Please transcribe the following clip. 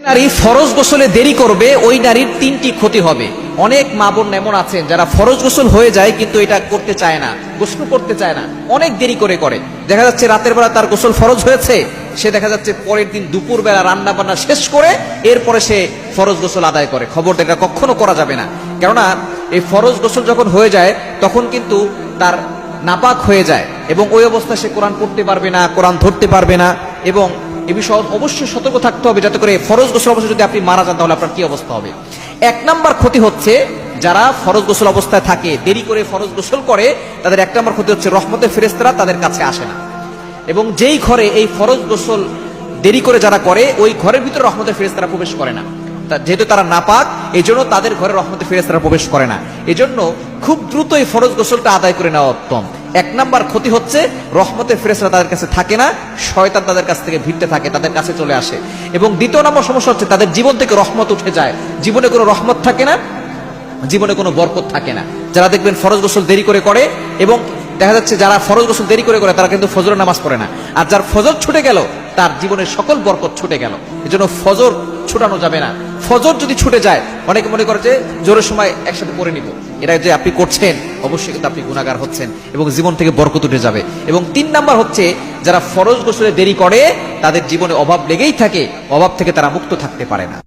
নারী ফরজ গোসলে দেরি করবে ওই নারীর তিনটি ক্ষতি হবে। অনেক মা বোন এমন আছেন যারা ফরজ গোসল হয়ে যায় কিন্তু এটা করতে চায় না, গোসল করতে চায় না, অনেক দেরি করে করে। দেখা যাচ্ছে রাতের বেলা তার গোসল ফরজ হয়েছে, সে দেখা যাচ্ছে পরের দিন দুপুর বেলা রান্না বান্না শেষ করে এরপরে সে ফরজ গোসল আদায় করে। খবর এটা কখনো করা যাবে না, কেননা এই ফরজ গোসল যখন হয়ে যায় তখন কিন্তু তার নাপাক হয়ে যায় এবং ওই অবস্থায় সে কোরআন পড়তে পারবে না, কোরআন ধরতে পারবে না। এবং এ বিষয়ে অবশ্যই সতর্ক থাকতে হবে যাতে করে ফরজ গোসল অবস্থায় যদি আপনি মারা যান তাহলে আপনার কি অবস্থা হবে। এক নাম্বার ক্ষতি হচ্ছে যারা ফরজ গোসল অবস্থায় থাকে, দেরি করে ফরজ গোসল করে, তাদের এক নাম্বার ক্ষতি হচ্ছে রহমতের ফেরেশতারা তাদের কাছে আসে না। এবং যেই ঘরে এই ফরজ গোসল দেরি করে যারা করে ওই ঘরের ভিতরে রহমতের ফেরেশতারা প্রবেশ করে না, যেহেতু তারা নাপাক এই জন্য তাদের ঘরে রহমতের ফেরেশতারা প্রবেশ করে না। এজন্য খুব দ্রুত এই ফরজ গোসলটা আদায় করে নেওয়া উত্তম। এক নাম্বার ক্ষতি হচ্ছে রহমতের ফেরেশতারা তাদের কাছে থাকে না, শয়তান তাদের কাছ থেকে ভিড়তে থাকে, তাদের কাছে চলে আসে। এবং দ্বিতীয় নম্বর সমস্যা হচ্ছে তাদের জীবন থেকে রহমত উঠে যায়, জীবনে কোনো রহমত থাকে না, জীবনে কোনো বরকত থাকে না। যারা দেখবেন ফরজ গোসল দেরি করে করে, এবং দেখা যাচ্ছে যারা ফরজ গোসল দেরি করে করে তারা কিন্তু ফজরের নামাজ পড়ে না, আর যার ফজর ছুটে গেল তার জীবনের সকল বরকত ছুটে গেল। এজন্য ফজর ছুটানো যাবে না। ফজর যদি ছুটে যায় অনেকে মনে করে যে জোরের সময় একসাথে পড়ে নিব, এটা যে আপনি করছেন অবশ্যই কিন্তু আপনি গুনাহগার হচ্ছেন এবং জীবন থেকে বরকত উঠে যাবে। এবং তিন নাম্বার হচ্ছে যারা ফরজ গোসলে দেরি করে তাদের জীবনে অভাব লেগেই থাকে, অভাব থেকে তারা মুক্ত থাকতে পারে না।